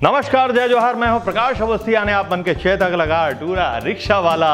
नमस्कार, जय जोहार। मैं हूं प्रकाश अवस्थी, आने आप मन के चेतक लगा टूरा रिक्शा वाला।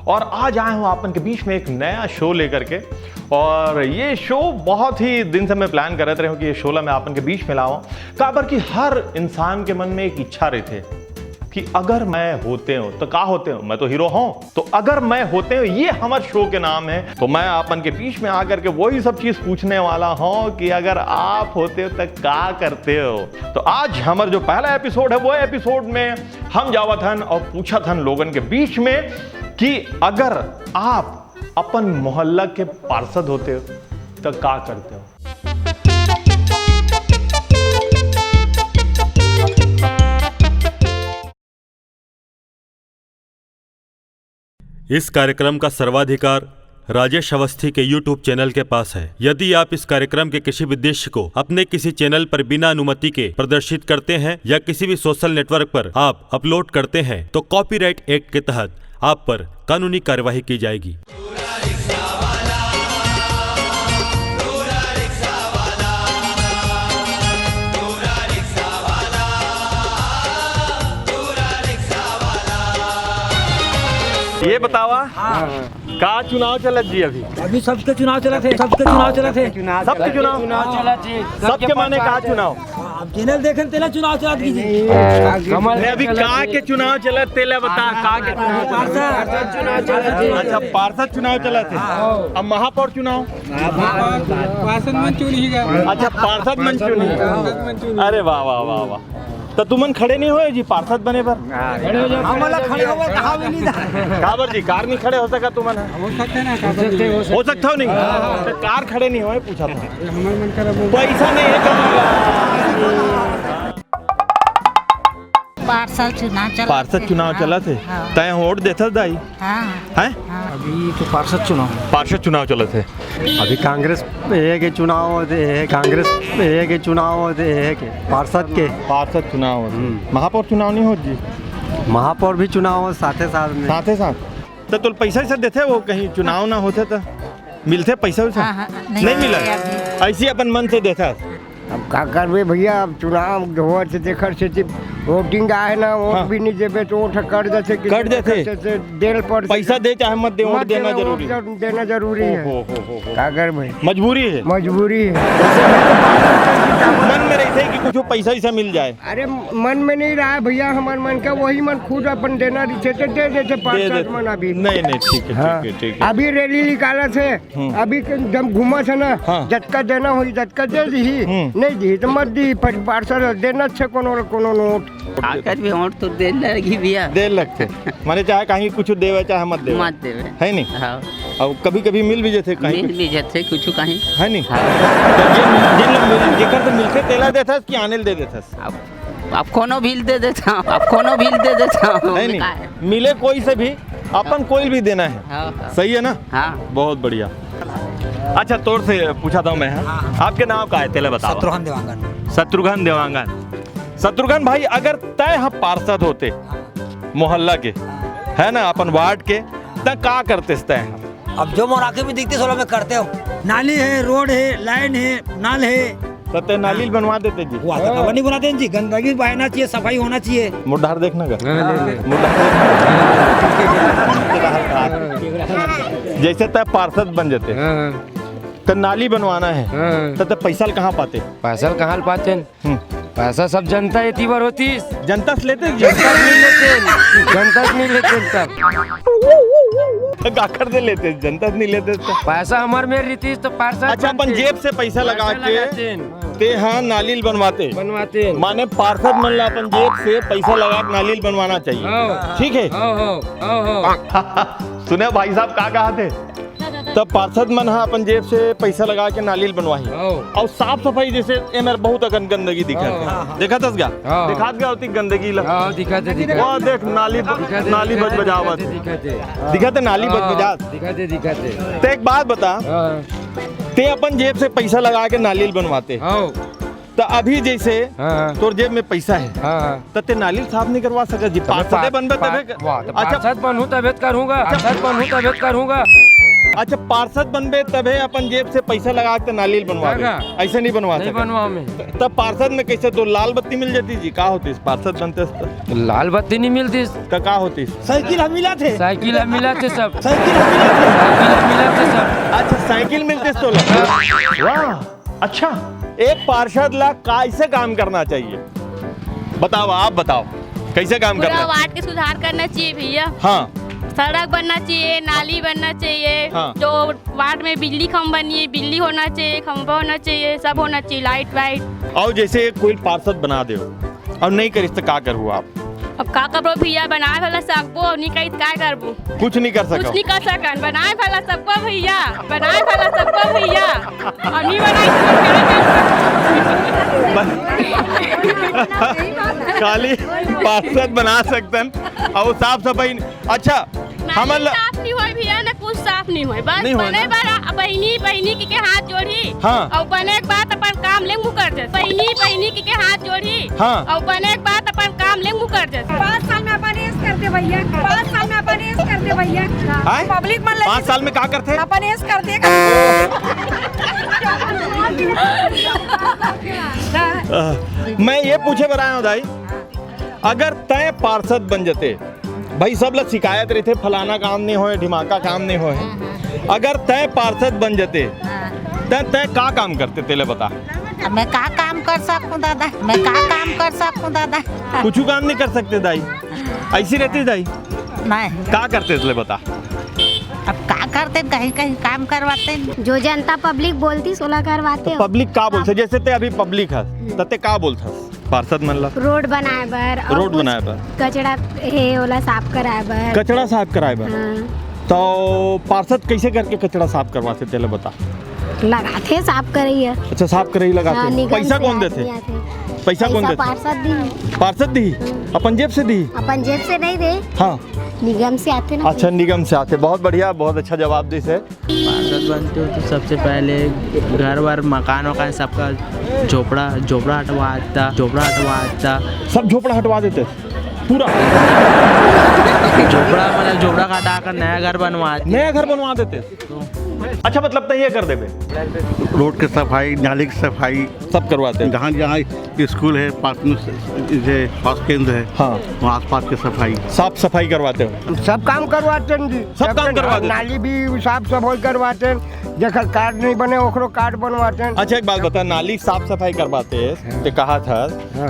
और आज आए हूं आपन के बीच में एक नया शो लेकर के। और ये शो बहुत ही दिन से मैं प्लान कर रहे हूं कि ये शो ला मैं आपन के बीच में लाऊं। काबर कि हर इंसान के मन में एक इच्छा रहती है कि अगर मैं होते हूं तो का होते हूं, मैं तो हीरो हूं, तो अगर मैं होते हूं, ये हमारे शो के नाम है। तो मैं आपन के बीच में आकर के वही सब चीज पूछने वाला हूं कि अगर आप होते हो तो का करते हो। तो आज हमारा जो पहला एपिसोड है वो एपिसोड में हम जावत हन और पूछा था लोगन के बीच में कि अगर आप अपन मोहल्ला के पार्षद होते हो तो का करते हो। इस कार्यक्रम का सर्वाधिकार राजेश अवस्थी के YouTube चैनल के पास है। यदि आप इस कार्यक्रम के किसी भी दृश्य को अपने किसी चैनल पर बिना अनुमति के प्रदर्शित करते हैं या किसी भी सोशल नेटवर्क पर आप अपलोड करते हैं तो कॉपीराइट एक्ट के तहत आप पर कानूनी कार्यवाही की जाएगी। ये बतावा का चुनाव चलत जी अभी सबके चुनाव चला थे सबके चुनाव सबके माने का चुनाव अब चैनल देखें तेला चुनाव चला कीजिए नहीं, अभी का के चुनाव चलत तेला बता का के अच्छा पार्षद चुनाव चला थे। अब महापौर चुनाव पार्षद मन चुनी अच्छा पार्षद मन चुनी। अरे वाह वाह वाह वाह। तो तुमन खड़े नहीं होए जी पार्षद बने पर? हमारा खड़े हो गए कहा भी नहीं था काबर जी कार नहीं खड़े हो सका तुमन? हो सकते ना हो सकता हो नहीं तो कार खड़े नहीं होए पूछा था। हमारे मन कर पैसा नहीं है पार्षद चुनाव चला थे तय वोट देता दाई हैं अभी तो पार्षद चुनाव चला थे। अभी कांग्रेस के चुनाव कांग्रेस के चुनाव पार्षद चुनाव महापौर चुनाव नहीं हो जी? महापौर भी चुनाव साथे साथ तो तुम पैसा वैसा देते वो कहीं चुनाव ना होते तो मिलते पैसा वैसा? नहीं मिला ऐसी अपन मन से देता। अब का करबे भैया, अब चुनाव हो से देखर से वोटिंग आए ना वोट हाँ। भी नहीं देबे तो वोट कर देते देल पर पैसा दे चाहे मत दे वोट देना जरूरी देना जरूरी है। का करबे मजबूरी है मन में रहते है कि कुछ पैसा वैसा मिल जाए। अरे मन में नहीं रहा भैया, हमारे मन का वही मन खुद अपन देना दे देते पार्षद मन अभी नहीं ठीक है ठीक है। अभी रैली निकाला थे अभी जब घूमा था ना झटका देना हुई झटका दे दी नहीं दी तो मत दी पार्षद देना छे कोनो नोट आकर भी वोट तो दे लगी भैया दे लगते माने चाहे कहीं कुछ देवे चाहे मत देवे है नहीं। हाँ। अब कभी कभी मिल भी जाते कहीं मिल भी जाते कुछ कहीं है नहीं। हाँ। जिन लोग जेकर तो मिलके तेला देता कि आने दे देता अब कोनो बिल दे देता हूँ है नहीं। मिले कोई से भी अपन कोई भी देना है। हाँ। सही है ना? हाँ। बहुत बढ़िया। अच्छा तौर से पूछा था मैं आपके नाम का है तेला बताओ। शत्रुघ्न देवांगन। शत्रुघ्न भाई अगर तय हम पार्षद होते मोहल्ला के है ना अपन वार्ड के तय का करते तय? अब जो मोराके में दिखते सोलह में करते हो, नाली है, रोड है, लाइन है, नाल है, तो तय नाली बनवा देते जी। वो आता कबर नहीं बनाते जी। गंदगी बहना चाहिए, सफाई होना चाहिए। मुड्ढार देखना का जैसे तय पार्षद बन जाते तो नाली बनवाना है तो पैसा कहाँ पाते? पैसा कहाँ पाते? पैसा सब जनता इतनी बार होती, जनता से लेते जनता नहीं लेते सब गाकर दे लेते जनता से नहीं लेते तो पैसा हमारे में रहती तो पार्षद। अच्छा अपन जेब से पैसा लगा के ते हाँ नालील बनवाते माने पार्षद मन ला अपन जेब से पैसा लगा के नालील बनवाना चाहिए। ठीक है सुने भाई साहब का कहा थे तब पार्षद मन हा अपन जेब से पैसा लगा के नालील बनवाही और साफ सफाई जैसे एमर बहुत अगन गंदगी देखा गया होती गंदगी वो देख नाली बजबजावत दिखाते नाली बजबजात। तो एक बात बता ते अपन जेब से पैसा लगा के नालील बनवाते तो अभी जैसे तोर जेब में पैसा है तो ते नाली साफ नहीं करवा सका जी? पार्षद बनबे तबे। अच्छा बनूं तबे करूंगा अच्छा पार्षद बनबे तबे अपन जेब से पैसा लगा के नाली बनवा ऐसे नहीं बनवा नहीं सकते बनवा में तब पार्षद में कैसे तो लाल बत्ती मिल जाती जी का होती पार्षद बनते तो लाल बत्ती नहीं मिलती तो का होती साइकिल हम मिला थे साइकिल मिला थे सब साइकिल हम मिला थे साइकिल मिला थे सब अच्छा साइकिल मिलते तो वाह अच्छा एक पार्षद ला कैसे काम करना चाहिए बताओ आप बताओ कैसे काम पूरा करना वार्ड के सुधार करना चाहिए भैया। हाँ सड़क बनना चाहिए, नाली बनना चाहिए, हाँ। जो वार्ड में बिजली खंभा नहीं है बिजली होना चाहिए, खंभा होना चाहिए, सब होना चाहिए, लाइट वाइट। और जैसे कोई पार्षद बना दे और नहीं करिस तो का करू आप अब का करो भैया बनाए वाला सकबो नहीं कहीं का करबो कुछ नहीं कर कुछ सका नहीं कर सकन बनाए वाला सबको भैया बनाए वाला सबको भैया और नहीं बनाए खाली पार्षद बना सकतन और साफ सफाई अच्छा हमल साफ नहीं होई भैया ना कुछ साफ नहीं होई बस नहीं होई बने ना? बार बहनी के हाथ जोड़ी हाँ। और बने के बाद अपन काम ले मुँह कर दे बहनी के हाथ जोड़ी हाँ। और बने के बाद अपन काम ले मुँह कर दे 5 साल में अपन ऐस करते भैया 5 साल में अपन ऐस करते भैया आय? पब्लिक मन 5 साल में क्या करते अपन ऐस करते मैं ये पूछे बनाया हूँ दाई अगर तय पार्षद बन जाते भाई सब लोग शिकायत रही थे फलाना काम नहीं होए ढिमाका काम नहीं होए अगर तय पार्षद बन जाते तय का काम करते तेले बता मैं का काम कर सकूं दादा मैं का काम कर सकूं दादा कुछ काम नहीं कर सकते दाई ऐसी रहती दाई नहीं का करते तेले बता अब का करते कहीं कहीं काम करवाते जो जनता पब्लिक बोलती सोला करवाते हो पब्लिक का बोलते जैसे ते अभी पब्लिक है तते का बोलता पार्षद मन ला रोड बनाए बर और रोड कुछ बनाए बर कचड़ा है ओला साफ कराए बर कचड़ा साफ कराए बर हाँ। तो पार्षद कैसे करके कचड़ा साफ करवाते तेले बता लगाते साफ करिए अच्छा साफ करे ही हाँ, लगाते निगम पैसा से कौन आदमी देते आते। पैसा कौन देते पार्षद दी पार्षद दी अपन जेब से दी अपन जेब से नहीं दे हाँ निगम से आते ना अच्छा निगम से आते बहुत बढ़िया बहुत अच्छा जवाब दी से पार्षद बनते हो तो सबसे पहले घर वर मकान वकान सबका झोपड़ा हटवाता सब झोपड़ा हटवा देते पूरा झोपड़ा हटा कर नया घर नया घर बनवा देते अच्छा मतलब तो ये कर देवे रोड की सफाई नाली की सफाई सब करवाते हैं जहाँ जहाँ स्कूल है पास में स्वास्थ्य केंद्र है हाँ वहाँ आसपास की सफाई साफ सफाई करवाते हो सब काम करवाते हैं जी सब काम करवा देते। नाली भी साफ सफाई करवाते हैं जखर कार्ड नहीं बने ओकरो कार्ड बनवाते हैं अच्छा एक बात बता नाली साफ सफाई करवाते हैं तो कहा था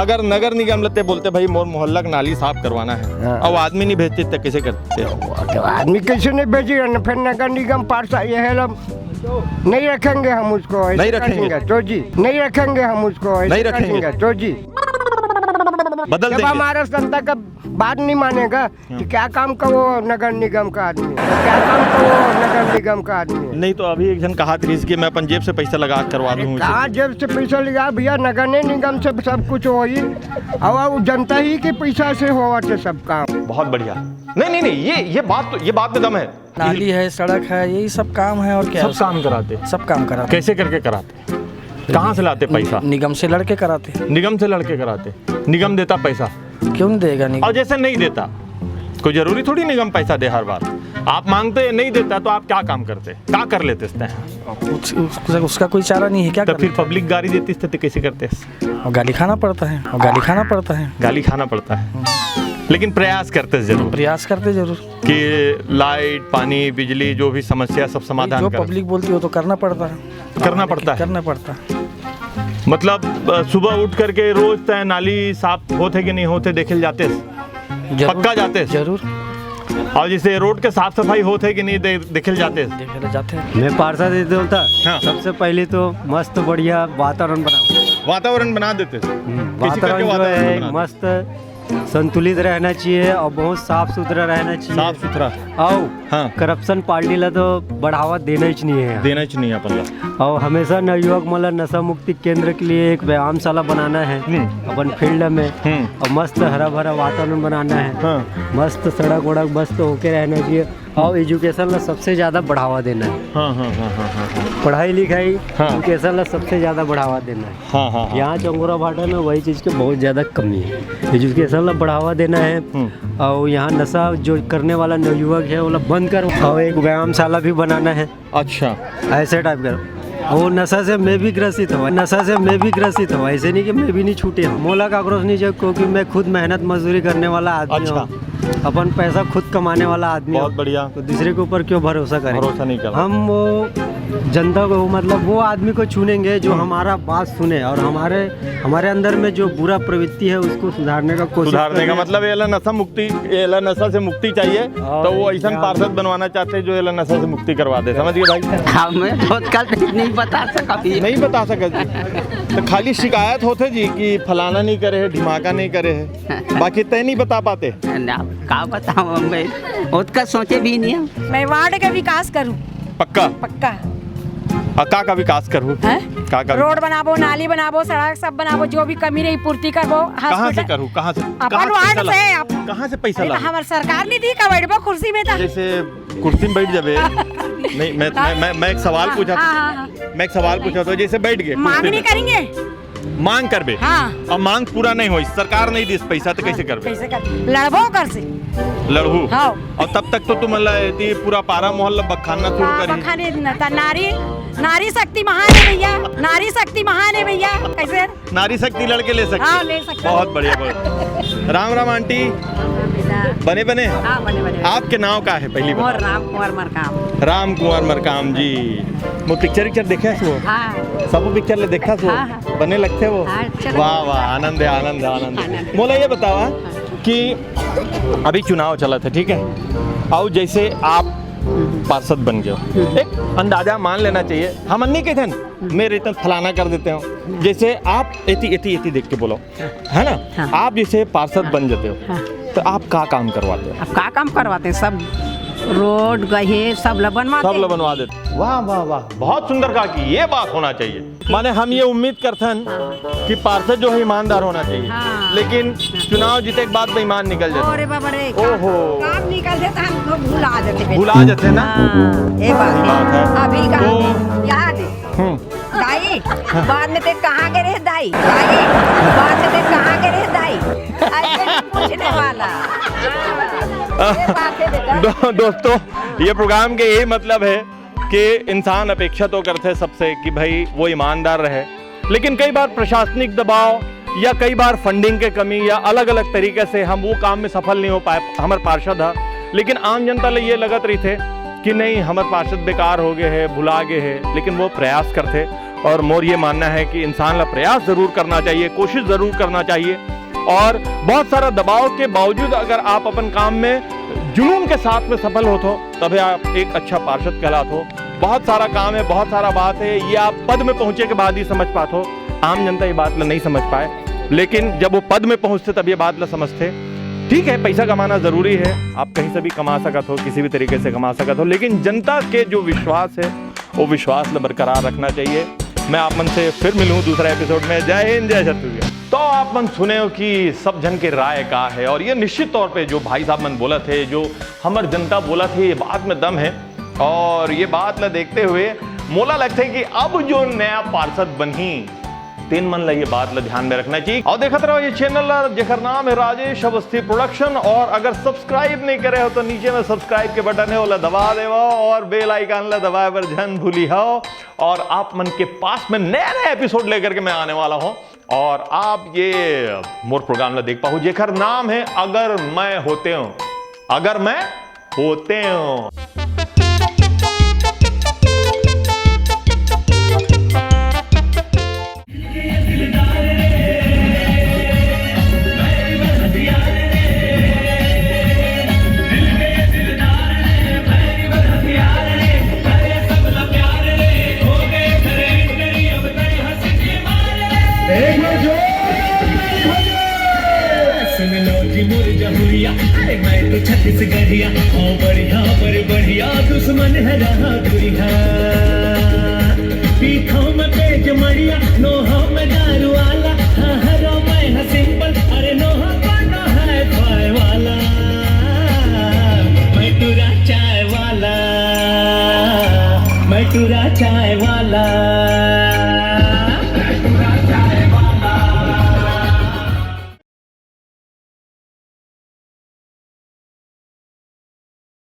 अगर नगर निगम लेते बोलते भाई मोर मोहल्ला की नाली साफ करवाना है हाँ। और आदमी नहीं भेजते तो कैसे करते तो आदमी कैसे नहीं भेजी फिर नगर निगम पार्षद ये है नहीं रखेंगे हम उसको ऐसे नहीं रखेंगे। करेंगे तो जी नहीं रखेंगे हम उसको ऐसे नहीं रखेंगे। करेंगे तो जी बदल जब देंगे हमारा जनता का बात नहीं मानेगा कि क्या काम का वो नगर निगम का आदमी क्या काम का वो नगर निगम का आदमी नहीं तो अभी एक जन कहा थी कि मैं अपन जेब से पैसा लगा के करवा दूँ कहाँ जेब से पैसा लिया भैया नगर निगम से सब कुछ हो ही और जनता ही के पैसा से होवा थे सब काम बहुत बढ़िया नहीं ये बात में दम है नाली है सड़क है यही सब काम है और क्या सब काम कराते सब काम कराते कैसे करके कराते कहाँ से लाते पैसा निगम से लड़के कराते निगम से लड़के कराते निगम देता पैसा क्यों नहीं देगा निगम और जैसे नहीं देता कोई जरूरी थोड़ी निगम पैसा दे हर बार आप मांगते नहीं देता तो आप क्या काम करते क्या कर लेते उसका कोई चारा नहीं है क्या तो फिर पब्लिक गाली देती तो कैसे करते और गाली खाना पड़ता है गाली खाना पड़ता है लेकिन प्रयास करते जरूर प्रयास करते जरूर कि लाइट पानी बिजली जो भी समस्या सब समाधान जो करें। पब्लिक बोलती हो तो करना पड़ता है करना पड़ता है मतलब सुबह उठ करके रोज तय नाली साफ होते कि नहीं होते देखे जाते पक्का जाते जरूर और जैसे रोड के साफ सफाई होते कि नहीं देखे जाते मैं पार्षद देते बोलता हाँ। सबसे पहले तो मस्त बढ़िया वातावरण बनाओ वातावरण बना देते वातावरण जो है मस्त संतुलित रहना चाहिए और बहुत साफ सुथरा रहना चाहिए साफ सुथरा और हाँ करप्शन पार्टी ला तो बढ़ावा देना ही नहीं है देना ही नहीं अपन और हमेशा नवयुवक मतलब नशा मुक्ति केंद्र के लिए एक व्यायामशाला बनाना है अपन फील्ड में और मस्त हरा भरा वातावरण बनाना है हाँ। मस्त सड़क वड़क मस्त होके रहना चाहिए और एजुकेशन ला सबसे ज़्यादा बढ़ावा देना है। हाँ हाँ हाँ हाँ हाँ पढ़ाई लिखाई हाँ। एजुकेशन ला सबसे ज़्यादा बढ़ावा देना है। हाँ हाँ हाँ। यहाँ चंगोरा भाटा में वही चीज़ की बहुत ज़्यादा कमी है। एजुकेशन ला बढ़ावा देना है और यहाँ नशा जो करने वाला नवयुवक है वो लोग बंद कर और एक व्यायामशाला भी बनाना है। अच्छा, ऐसे टाइप का। वो नशा से मैं भी ग्रसित हूँ, नशा से मैं भी ग्रसित हूँ। ऐसे नहीं कि मैं भी नहीं छूटे हूँ। मोला का आक्रोश नहीं है क्योंकि मैं खुद मेहनत मजदूरी करने वाला आदमी अच्छा। हूँ। अपन पैसा खुद कमाने वाला आदमी बहुत हूँ। बढ़िया। तो दूसरे के ऊपर क्यों भरोसा करें? भरोसा नहीं कर। हम वो जनता को मतलब वो आदमी को चुनेंगे जो हमारा बात सुने और हमारे अंदर में जो बुरा प्रवृत्ति है उसको सुधारने का कोशिश सुधारने का करें। मतलब ये नशा मुक्ति, ये नशा से मुक्ति चाहिए, तो वो ऐसा पार्षद बनवाना चाहते हैं जो ये नशा से मुक्ति करवा दे। समझ गए भाई? हमें बहुत कल नहीं बता सका भी। नहीं बता सका जी, तो खाली शिकायत होते जी कि फलाना नहीं करे है, ढिमाका नहीं करे है, बाकी तय नहीं बता पाते। क्या बताऊँ मैं, उसका सोचे भी नहीं हम। मैं वार्ड का विकास करूँ पक्का पक्का। का विकास करूँ? का रोड बनाबो, नाली बनाबो, सड़क सब बनाबो, जो भी कमी रही पूर्ति करबो। कहाँ से करूँ? कहाँ से? अपन वार्ड से। कहाँ से पैसा ला? हमारे सरकार नहीं दी का बैठबो कुर्सी में था। जैसे कुर्सी में बैठ जावे। नहीं, मैं एक सवाल पूछा था। मैं एक सवाल पूछा था, जैसे बैठ गए मांग नहीं करेंगे, मांग करबे। हाँ। और मांग पूरा नहीं हुई, सरकार नहीं दी पैसा, तो कैसे करबे? कैसे कर लड़बो कर से लड़हू। हाँ। और तब तक तो तुम पूरा पारा मोहल्ला बखाना शुरू करी। बखाने नारी शक्ति महान है भैया, नारी शक्ति महान है भैया। कैसे नारी शक्ति लड़के ले सकते? हाँ, ले सकते। बहुत बढ़िया, बहुत। राम राम आंटी, बने बने। हाँ, बने। आपके नाम का है पहली बार? राम कुंवर मरकाम। राम कुंवर मरकाम जी। वो पिक्चर देखा सो? हाँ। सब पिक्चर ले देखा सो? हाँ। बने लगते वो? हाँ, वाह वाह, आनंद है, आनंद है, आनंद है। मोला ये बतावा कि अभी चुनाव चला था, ठीक है, और जैसे आप पार्षद बन गए, एक अंदाजा मान लेना चाहिए, हम अन्नी के थे मेरे इतना फलाना कर देते हो, जैसे आप एती देख के बोलो, है ना? हाँ। आप जैसे पार्षद बन जाते हो, हाँ। तो आप क्या काम करवाते हो? अब क्या काम करवाते हैं? सब रोड गहे सब बनवाते सब बनवा देते। वाह वाह वाह, बहुत सुंदर कहा कि ये बात होना चाहिए। माने हम ये उम्मीद करते हैं कि पार्षद जो है ईमानदार होना चाहिए। हाँ। लेकिन चुनाव जीते के बाद बेईमान निकल जाते। अरे बाबा रे, ओहो। काम निकल जाता हम लोग भुला जाते। भुला जाते ना? ये बात है। अभी तो- कहाँ याद है दाई, बाद में ते कहाँ गए रे दाई, बाद में ते कहाँ गए रे दाई, ऐसे नहीं पूछने वाला। ये बात है बेटा। दोस्तों, ये प्रोग्राम के यही मतलब है कि इंसान अपेक्षा तो करते हैं सबसे कि भाई वो ईमानदार रहे, लेकिन कई बार प्रशासनिक दबाव या कई बार फंडिंग के कमी या अलग अलग तरीके से हम वो काम में सफल नहीं हो पाए। हमारे पार्षद है, लेकिन आम जनता ले ये लगत रही थे कि नहीं हमारे पार्षद बेकार हो गए हैं, भुला गए हैं, लेकिन वो प्रयास करते। और मोर ये मानना है कि इंसान ला प्रयास जरूर करना चाहिए, कोशिश जरूर करना चाहिए, और बहुत सारा दबाव के बावजूद अगर आप अपन काम में जुनून के साथ में सफल हो तो तभी आप एक अच्छा पार्षद कहलाते हो। बहुत सारा काम है, बहुत सारा बात है, ये आप पद में पहुंचे के बाद ही समझ पाते हो। आम जनता ये बात ला नहीं समझ पाए, लेकिन जब वो पद में पहुंचते तब ये बात ला समझते। ठीक है, पैसा कमाना जरूरी है, आप कहीं से भी कमा सकत हो, किसी भी तरीके से कमा सकत हो, लेकिन जनता के जो विश्वास है वो विश्वास ला बरकरार रखना चाहिए। मैं आप मन से फिर मिलूं दूसरा एपिसोड में। जय हिंद, जय छत्तीसगढ़। तो आप मन सुने हो कि सब जन के राय का है, और ये निश्चित तौर पे जो भाई साहब मन बोला थे, जो हमार जनता बोला थे, ये बात में दम है। और ये बात ला देखते हुए मोला लगता है कि अब जो नया पार्षद बनी तीन मन ला ये बात ला ध्यान में रखना चाहिए। और देखते रहो ये चैनल जेकर नाम है राजेश अवस्थी प्रोडक्शन। और अगर सब्सक्राइब नहीं करे हो तो नीचे में सब्सक्राइब के बटन है वो ला दबा देवो, और बेल आइकन ला दबाए पर जन भूली हो। और आप मन के पास में नया नया एपिसोड लेकर के मैं आने वाला हूं, और आप ये मोर प्रोग्राम ला देख पाओ जेकर नाम है अगर मैं होते हूं, अगर मैं होते हूं। छत्तीसगढ़िया हो बढ़िया पर बढ़िया दुश्मन है रहा दुरिया, पीठों में तेज मरिया, नोहों में दारू वाला।